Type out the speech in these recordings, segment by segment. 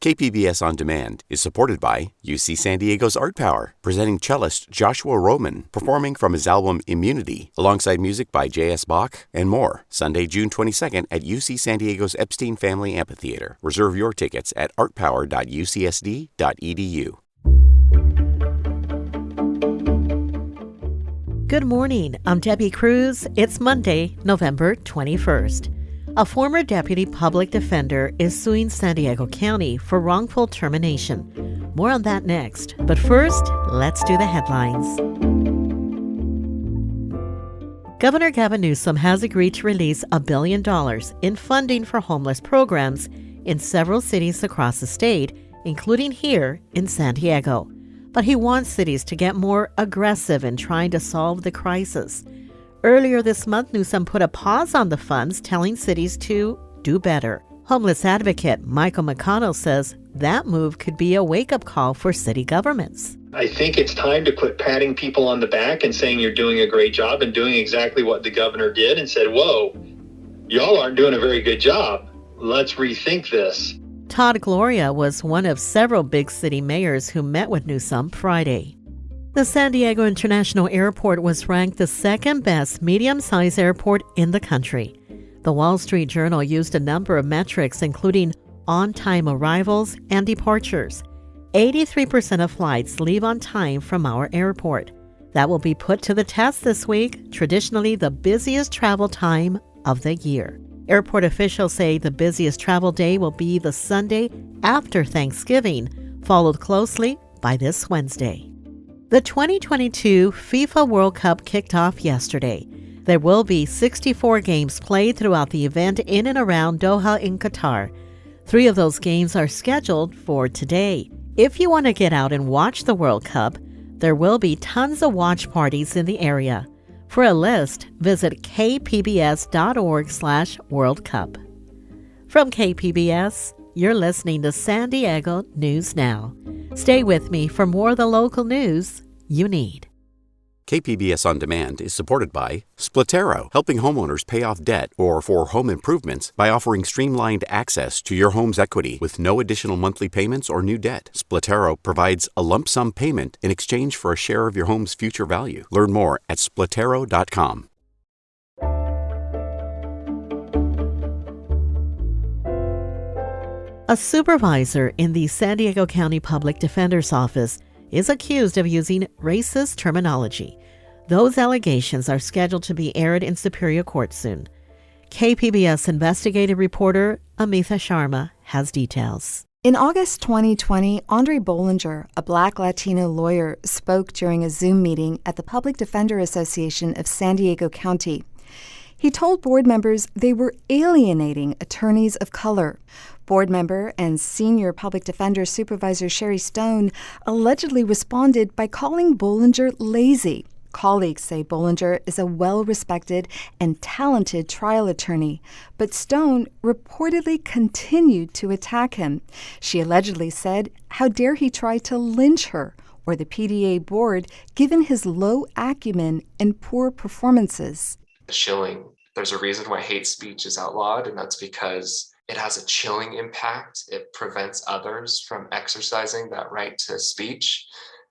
KPBS On Demand is supported by UC San Diego's Art Power, presenting cellist Joshua Roman, performing from his album Immunity, alongside music by J.S. Bach and more, Sunday, June 22nd at UC San Diego's Epstein Family Amphitheater. Reserve your tickets at artpower.ucsd.edu. Good morning. I'm Debbie Cruz. It's Monday, November 21st. A former deputy public defender is suing San Diego County for wrongful termination. More on that next. But first, let's do the headlines. Governor Gavin Newsom has agreed to release $1 billion in funding for homeless programs in several cities across the state, including here in San Diego. But he wants cities to get more aggressive in trying to solve the crisis. Earlier this month, Newsom put a pause on the funds, telling cities to do better. Homeless advocate Michael McConnell says that move could be a wake-up call for city governments. I think it's time to quit patting people on the back and saying you're doing a great job and doing exactly what the governor did and said, whoa, y'all aren't doing a very good job. Let's rethink this. Todd Gloria was one of several big city mayors who met with Newsom Friday. The San Diego International Airport was ranked the second best medium-sized airport in the country. The Wall Street Journal used a number of metrics, including on-time arrivals and departures. 83% of flights leave on time from our airport. That will be put to the test this week, traditionally the busiest travel time of the year. Airport officials say the busiest travel day will be the Sunday after Thanksgiving, followed closely by this Wednesday. The 2022 FIFA World Cup kicked off yesterday. There will be 64 games played throughout the event in and around Doha in Qatar. 3 of those games are scheduled for today. If you want to get out and watch the World Cup, there will be tons of watch parties in the area. For a list, visit kpbs.org/World Cup. From KPBS, you're listening to San Diego News Now. Stay with me for more of the local news you need. KPBS On Demand is supported by Splatero, helping homeowners pay off debt or for home improvements by offering streamlined access to your home's equity with no additional monthly payments or new debt. Splatero provides a lump sum payment in exchange for a share of your home's future value. Learn more at splatero.com. A supervisor in the San Diego County Public Defender's Office is accused of using racist terminology. Those allegations are scheduled to be aired in Superior Court soon. KPBS investigative reporter Amitha Sharma has details. In August 2020, Andre Bollinger, a Black Latino lawyer, spoke during a Zoom meeting at the Public Defender Association of San Diego County. He told board members they were alienating attorneys of color. Board member and senior public defender Supervisor Sherry Stone allegedly responded by calling Bollinger lazy. Colleagues say Bollinger is a well-respected and talented trial attorney, but Stone reportedly continued to attack him. She allegedly said, "How dare he try to lynch her or the PDA board given his low acumen and poor performances." Chilling. There's a reason why hate speech is outlawed, and that's because it has a chilling impact. It prevents others from exercising that right to speech,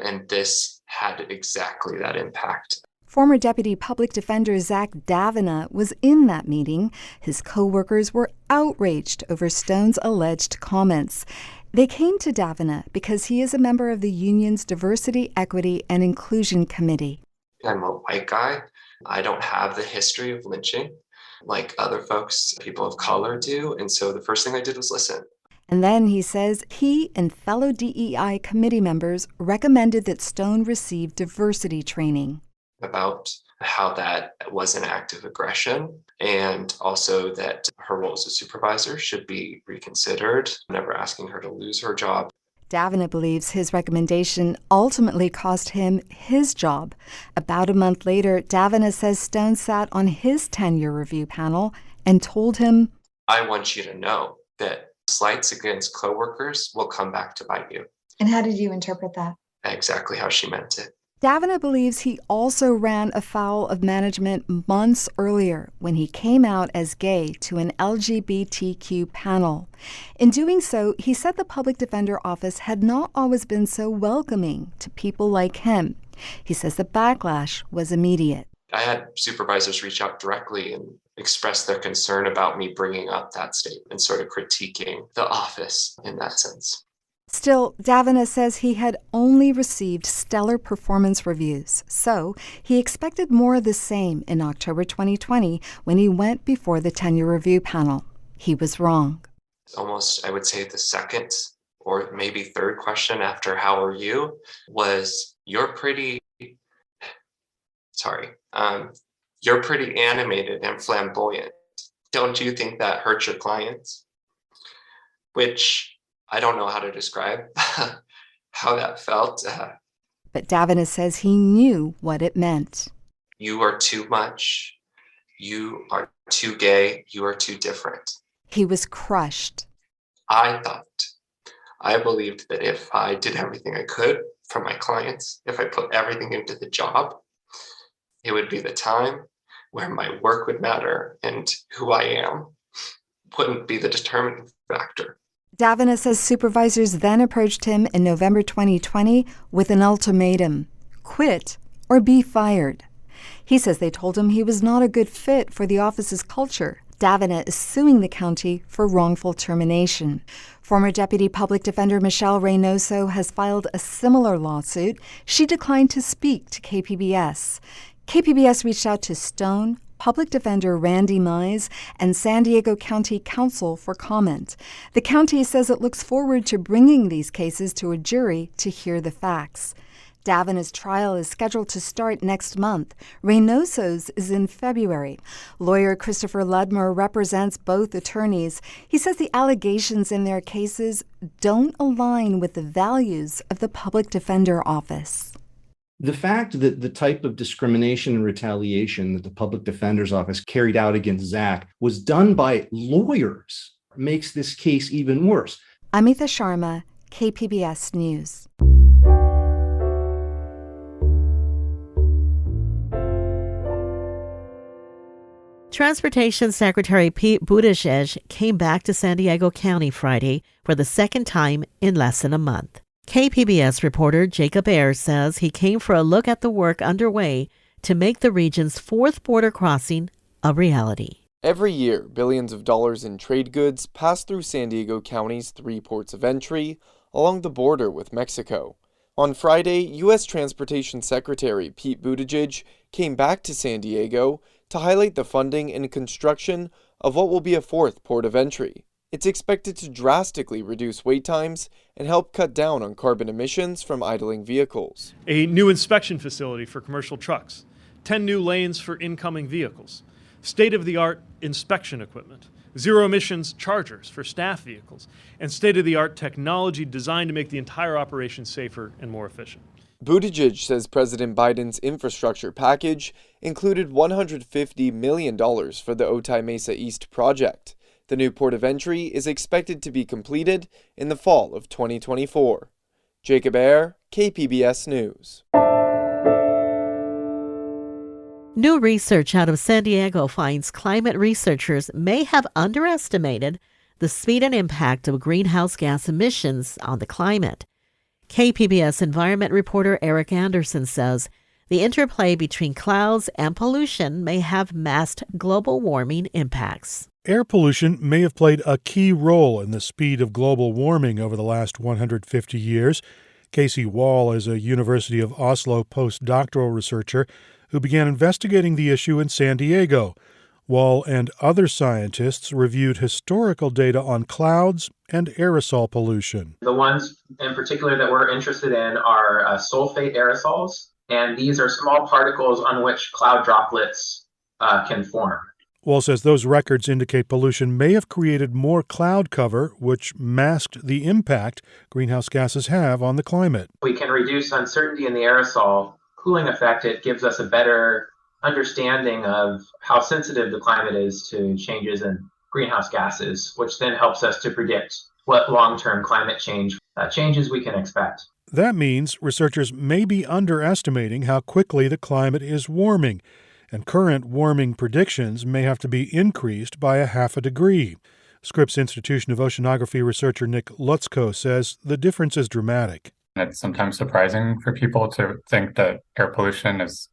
and this had exactly that impact. Former Deputy Public Defender Zach Davina was in that meeting. His co-workers were outraged over Stone's alleged comments. They came to Davina because he is a member of the union's Diversity, Equity, and Inclusion Committee. I'm a white guy. I don't have the history of lynching like other folks, people of color, do. And so the first thing I did was listen. And then he says he and fellow DEI committee members recommended that Stone receive diversity training. About how that was an act of aggression, and also that her role as a supervisor should be reconsidered, never asking her to lose her job. Davina believes his recommendation ultimately cost him his job. About a month later, Davina says Stone sat on his tenure review panel and told him, "I want you to know that slights against coworkers will come back to bite you." And how did you interpret that? Exactly how she meant it. Davina believes he also ran afoul of management months earlier when he came out as gay to an LGBTQ panel. In doing so, he said the public defender office had not always been so welcoming to people like him. He says the backlash was immediate. I had supervisors reach out directly and express their concern about me bringing up that statement, sort of critiquing the office in that sense. Still, Davina says he had only received stellar performance reviews, so he expected more of the same in October 2020 when he went before the tenure review panel. He was wrong. Almost, I would say, the second or maybe third question after "How are you?" was, you're pretty animated and flamboyant. Don't you think that hurts your clients?" Which I don't know how to describe how that felt. But Davina says he knew what it meant. You are too much. You are too gay. You are too different. He was crushed. I believed that if I did everything I could for my clients, if I put everything into the job, it would be the time where my work would matter and who I am wouldn't be the determining factor. Davina says supervisors then approached him in November 2020 with an ultimatum: quit or be fired. He says they told him he was not a good fit for the office's culture. Davina is suing the county for wrongful termination. Former Deputy Public Defender Michelle Reynoso has filed a similar lawsuit. She declined to speak to KPBS. KPBS reached out to Stone, Public Defender Randy Mize, and San Diego County Counsel for comment. The county says it looks forward to bringing these cases to a jury to hear the facts. Davina's trial is scheduled to start next month. Reynoso's is in February. Lawyer Christopher Ludmer represents both attorneys. He says the allegations in their cases don't align with the values of the Public Defender Office. The fact that the type of discrimination and retaliation that the Public Defender's Office carried out against Zach was done by lawyers makes this case even worse. Amita Sharma, KPBS News. Transportation Secretary Pete Buttigieg came back to San Diego County Friday for the second time in less than a month. KPBS reporter Jacob Ayers says he came for a look at the work underway to make the region's fourth border crossing a reality. Every year, billions of dollars in trade goods pass through San Diego County's 3 ports of entry along the border with Mexico. On Friday, U.S. Transportation Secretary Pete Buttigieg came back to San Diego to highlight the funding and construction of what will be a 4th port of entry. It's expected to drastically reduce wait times and help cut down on carbon emissions from idling vehicles. A new inspection facility for commercial trucks, 10 new lanes for incoming vehicles, state-of-the-art inspection equipment, zero-emissions chargers for staff vehicles, and state-of-the-art technology designed to make the entire operation safer and more efficient. Buttigieg says President Biden's infrastructure package included $150 million for the Otay Mesa East project. The new port of entry is expected to be completed in the fall of 2024. Jacob Ayer, KPBS News. New research out of San Diego finds climate researchers may have underestimated the speed and impact of greenhouse gas emissions on the climate. KPBS environment reporter Eric Anderson says the interplay between clouds and pollution may have masked global warming impacts. Air pollution may have played a key role in the speed of global warming over the last 150 years. Casey Wall is a University of Oslo postdoctoral researcher who began investigating the issue in San Diego. Wall and other scientists reviewed historical data on clouds and aerosol pollution. The ones in particular that we're interested in are sulfate aerosols, and these are small particles on which cloud droplets can form. Wall says those records indicate pollution may have created more cloud cover, which masked the impact greenhouse gases have on the climate. We can reduce uncertainty in the aerosol cooling effect. It gives us a better understanding of how sensitive the climate is to changes in greenhouse gases, which then helps us to predict what long-term climate change changes we can expect. That means researchers may be underestimating how quickly the climate is warming, and current warming predictions may have to be increased by a half a degree. Scripps Institution of Oceanography researcher Nick Lutzko says the difference is dramatic. It's sometimes surprising for people to think that air pollution is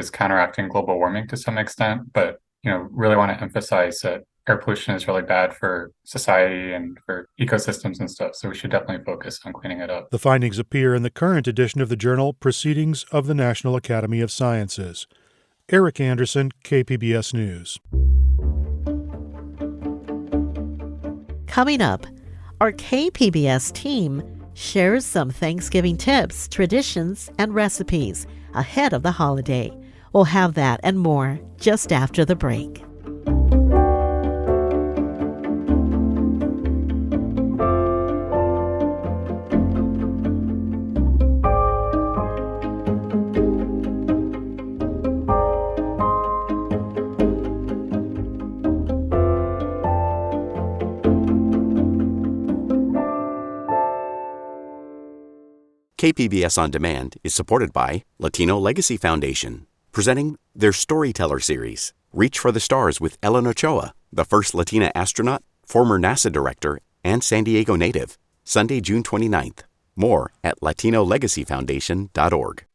counteracting global warming to some extent, but really want to emphasize that air pollution is really bad for society and for ecosystems and stuff, so we should definitely focus on cleaning it up. The findings appear in the current edition of the journal Proceedings of the National Academy of Sciences. Eric Anderson, KPBS News. Coming up, our KPBS team shares some Thanksgiving tips, traditions, and recipes ahead of the holiday. We'll have that and more just after the break. KPBS On Demand is supported by Latino Legacy Foundation, presenting their Storyteller series, Reach for the Stars with Ellen Ochoa, the first Latina astronaut, former NASA director, and San Diego native, Sunday, June 29th. More at latinolegacyfoundation.org.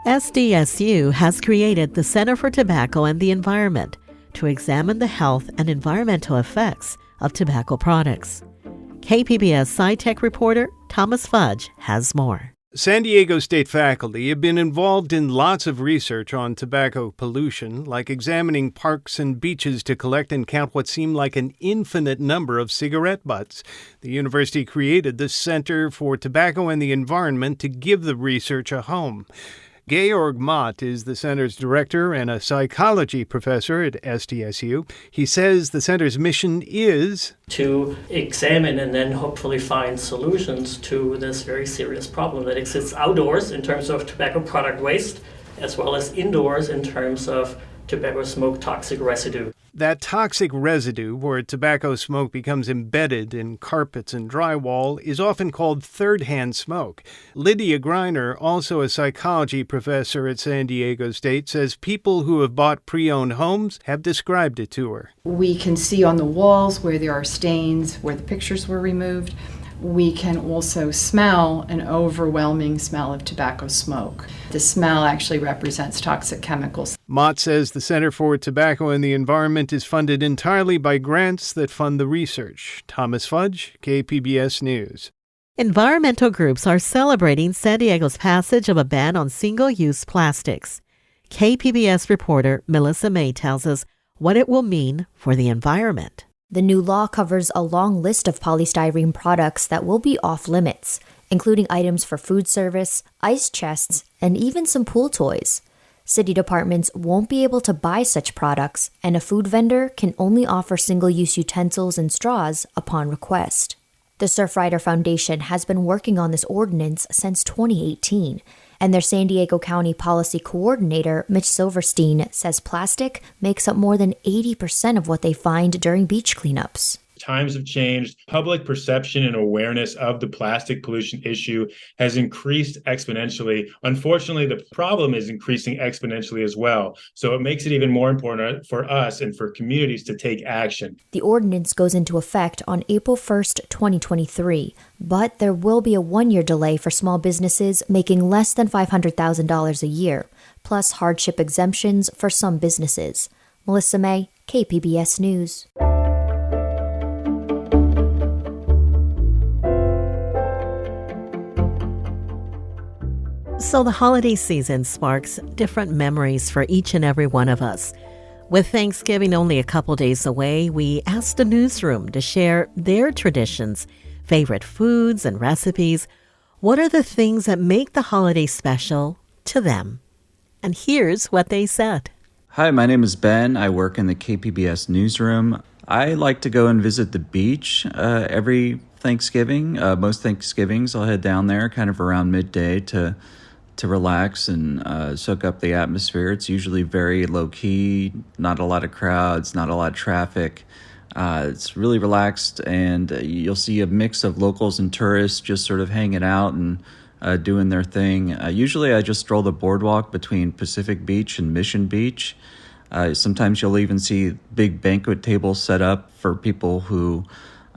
SDSU has created the Center for Tobacco and the Environment to examine the health and environmental effects of tobacco products. KPBS SciTech reporter Thomas Fudge has more. San Diego State faculty have been involved in lots of research on tobacco pollution, like examining parks and beaches to collect and count what seemed like an infinite number of cigarette butts. The university created the Center for Tobacco and the Environment to give the research a home. Georg Mott is the center's director and a psychology professor at SDSU. He says the center's mission is to examine and then hopefully find solutions to this very serious problem that exists outdoors in terms of tobacco product waste, as well as indoors in terms of tobacco smoke toxic residue. That toxic residue, where tobacco smoke becomes embedded in carpets and drywall, is often called third-hand smoke. Lydia Greiner, also a psychology professor at San Diego State, says people who have bought pre-owned homes have described it to her. We can see on the walls where there are stains, where the pictures were removed. We can also smell an overwhelming smell of tobacco smoke. The smell actually represents toxic chemicals. Mott says the Center for Tobacco and the Environment is funded entirely by grants that fund the research. Thomas Fudge, KPBS News. Environmental groups are celebrating San Diego's passage of a ban on single-use plastics. KPBS reporter Melissa May tells us what it will mean for the environment. The new law covers a long list of polystyrene products that will be off limits, including items for food service, ice chests, and even some pool toys. City departments won't be able to buy such products, and a food vendor can only offer single-use utensils and straws upon request. The Surfrider Foundation has been working on this ordinance since 2018, and their San Diego County Policy Coordinator, Mitch Silverstein, says plastic makes up more than 80% of what they find during beach cleanups. Times have changed. Public perception and awareness of the plastic pollution issue has increased exponentially. Unfortunately, the problem is increasing exponentially as well. So it makes it even more important for us and for communities to take action. The ordinance goes into effect on April 1st, 2023, but there will be a one-year delay for small businesses making less than $500,000 a year, plus hardship exemptions for some businesses. Melissa May, KPBS News. So the holiday season sparks different memories for each and every one of us. With Thanksgiving only a couple days away, we asked the newsroom to share their traditions, favorite foods and recipes. What are the things that make the holiday special to them? And here's what they said. Hi, my name is Ben. I work in the KPBS newsroom. I like to go and visit the beach every Thanksgiving. Most Thanksgivings I'll head down there kind of around midday to to relax and soak up the atmosphere. It's usually very low-key, not a lot of crowds, not a lot of traffic. It's really relaxed, and you'll see a mix of locals and tourists just sort of hanging out and doing their thing. Usually I just stroll the boardwalk between Pacific Beach and Mission Beach. Sometimes you'll even see big banquet tables set up for people who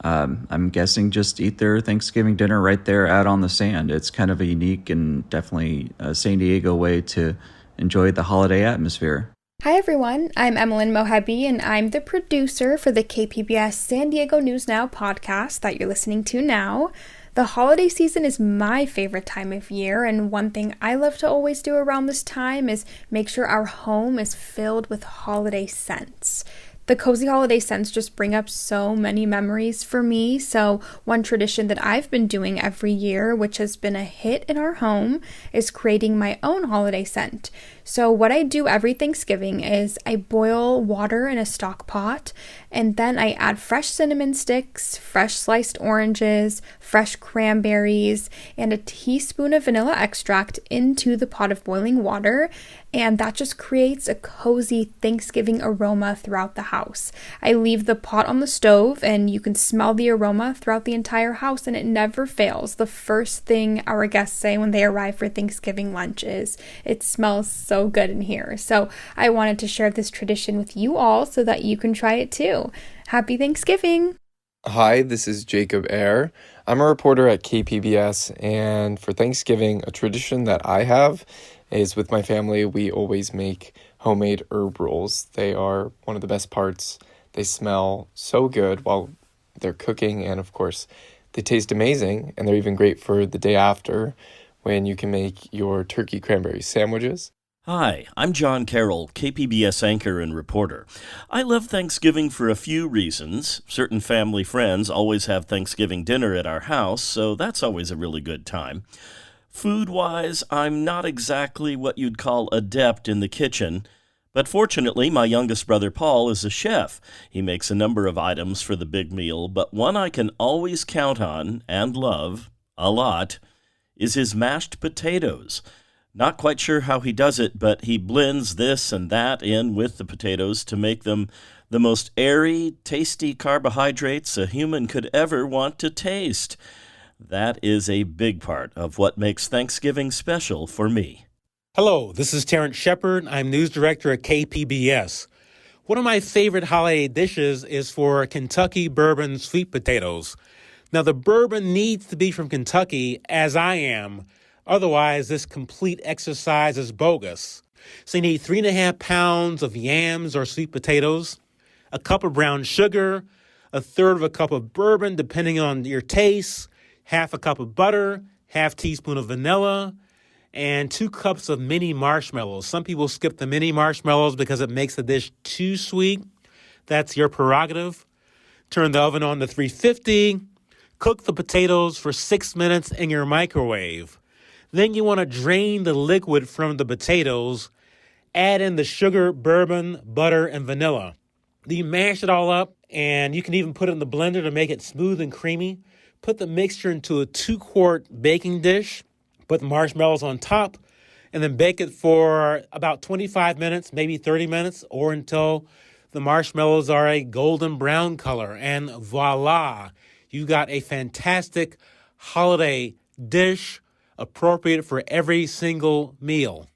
I'm guessing just eat their Thanksgiving dinner right there out on the sand. It's kind of a unique and definitely a San Diego way to enjoy the holiday atmosphere. Hi everyone, I'm Emmeline Mohabi and I'm the producer for the KPBS San Diego News Now podcast that you're listening to now. The holiday season is my favorite time of year, and one thing I love to always do around this time is make sure our home is filled with holiday scents. The cozy holiday scents just bring up so many memories for me, so one tradition that I've been doing every year, which has been a hit in our home, is creating my own holiday scent. So what I do every Thanksgiving is I boil water in a stock pot, and then I add fresh cinnamon sticks, fresh sliced oranges, fresh cranberries, and a teaspoon of vanilla extract into the pot of boiling water, and that just creates a cozy Thanksgiving aroma throughout the house. I leave the pot on the stove, and you can smell the aroma throughout the entire house, and it never fails. The first thing our guests say when they arrive for Thanksgiving lunch is, "It smells so good in here." So I wanted to share this tradition with you all so that you can try it too. Happy Thanksgiving! Hi, this is Jacob Ayer. I'm a reporter at KPBS, and for Thanksgiving, a tradition that I have is with my family, we always make homemade herb rolls. They are one of the best parts. They smell so good while they're cooking, and of course, they taste amazing, and they're even great for the day after when you can make your turkey cranberry sandwiches. Hi, I'm John Carroll, KPBS anchor and reporter. I love Thanksgiving for a few reasons. Certain family friends always have Thanksgiving dinner at our house, so that's always a really good time. Food-wise, I'm not exactly what you'd call adept in the kitchen, but fortunately, my youngest brother Paul is a chef. He makes a number of items for the big meal, but one I can always count on, and love, a lot, is his mashed potatoes. Not quite sure how he does it, but he blends this and that in with the potatoes to make them the most airy, tasty carbohydrates a human could ever want to taste. That is a big part of what makes Thanksgiving special for me. Hello, this is Terrence Shepard. I'm news director at KPBS. One of my favorite holiday dishes is for Kentucky bourbon sweet potatoes. Now, the bourbon needs to be from Kentucky, as I am. Otherwise, this complete exercise is bogus. So you need 3.5 pounds of yams or sweet potatoes, a cup of brown sugar, 1/3 of a cup of bourbon, depending on your taste, 1/2 a cup of butter, 1/2 teaspoon of vanilla, and 2 cups of mini marshmallows. Some people skip the mini marshmallows because it makes the dish too sweet. That's your prerogative. Turn the oven on to 350. Cook the potatoes for 6 minutes in your microwave. Then you want to drain the liquid from the potatoes, add in the sugar, bourbon, butter, and vanilla. Then you mash it all up, and you can even put it in the blender to make it smooth and creamy. Put the mixture into a 2-quart baking dish, put the marshmallows on top, and then bake it for about 25 minutes, maybe 30 minutes, or until the marshmallows are a golden brown color. And voila, you got a fantastic holiday dish appropriate for every single meal.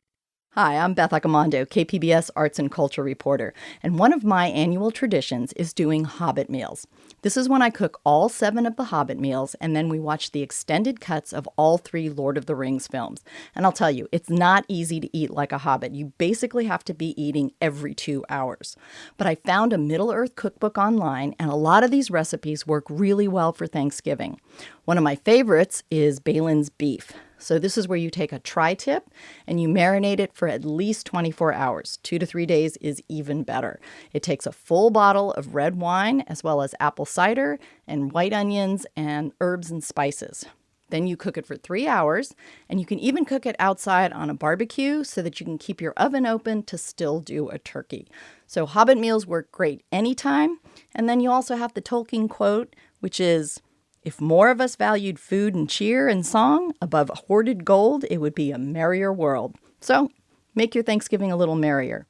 Hi, I'm Beth Accomando, KPBS Arts and Culture reporter, and one of my annual traditions is doing Hobbit meals. This is when I cook all 7 of the Hobbit meals, and then we watch the extended cuts of all 3 Lord of the Rings films. And I'll tell you, it's not easy to eat like a Hobbit. You basically have to be eating every 2 hours. But I found a Middle-earth cookbook online, and a lot of these recipes work really well for Thanksgiving. One of my favorites is Balin's beef. So this is where you take a tri-tip and you marinate it for at least 24 hours. 2 to 3 days is even better. It takes a full bottle of red wine as well as apple cider and white onions and herbs and spices. Then you cook it for 3 hours, and you can even cook it outside on a barbecue so that you can keep your oven open to still do a turkey. So Hobbit meals work great anytime. And then you also have the Tolkien quote, which is, If more of us valued food and cheer and song above hoarded gold, it would be a merrier world. So, make your Thanksgiving a little merrier.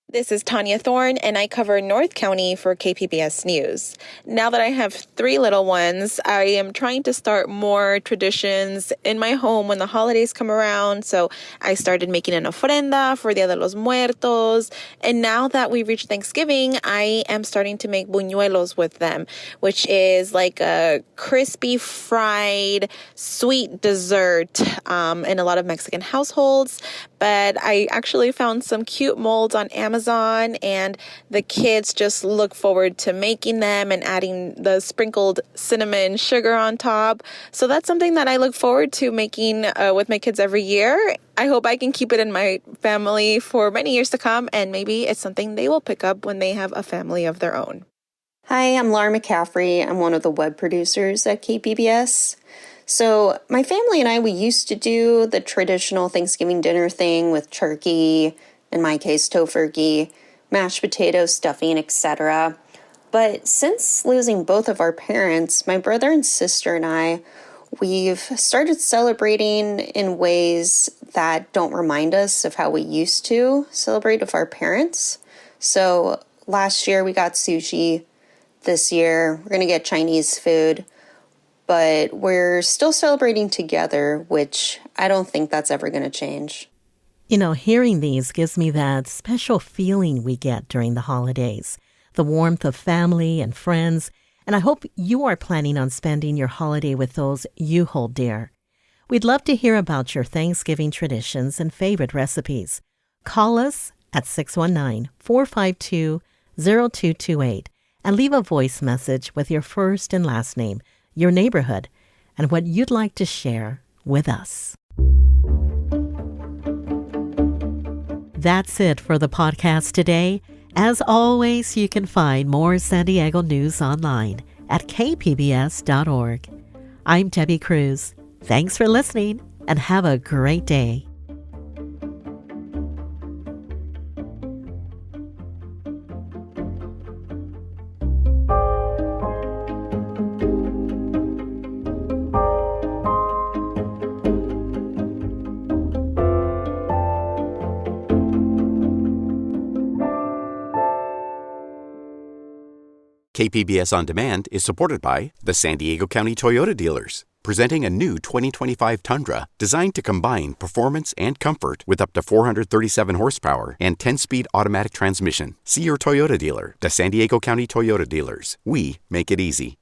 This is Tanya Thorne, and I cover North County for KPBS News. Now that I have 3 little ones, I am trying to start more traditions in my home when the holidays come around. So I started making an ofrenda for Dia de los Muertos. And now that we've reached Thanksgiving, I am starting to make buñuelos with them, which is like a crispy fried sweet dessert in a lot of Mexican households. But I actually found some cute molds on Amazon, and the kids just look forward to making them and adding the sprinkled cinnamon sugar on top. So that's something that I look forward to making with my kids every year. I hope I can keep it in my family for many years to come, and maybe it's something they will pick up when they have a family of their own. Hi, I'm Laura McCaffrey. I'm one of the web producers at KPBS. So my family and I, we used to do the traditional Thanksgiving dinner thing with turkey, in my case, tofurkey, mashed potatoes, stuffing, etc. But since losing both of our parents, my brother and sister and I, we've started celebrating in ways that don't remind us of how we used to celebrate with our parents. So last year we got sushi. This year we're going to get Chinese food. But we're still celebrating together, which I don't think that's ever going to change. You know, hearing these gives me that special feeling we get during the holidays, the warmth of family and friends, and I hope you are planning on spending your holiday with those you hold dear. We'd love to hear about your Thanksgiving traditions and favorite recipes. Call us at 619-452-0228 and leave a voice message with your first and last name, your neighborhood, and what you'd like to share with us. That's it for the podcast today. As always, you can find more San Diego news online at kpbs.org. I'm Debbie Cruz. Thanks for listening and have a great day. KPBS On Demand is supported by the San Diego County Toyota dealers, presenting a new 2025 Tundra designed to combine performance and comfort with up to 437 horsepower and 10-speed automatic transmission. See your Toyota dealer. The San Diego County Toyota dealers. We make it easy.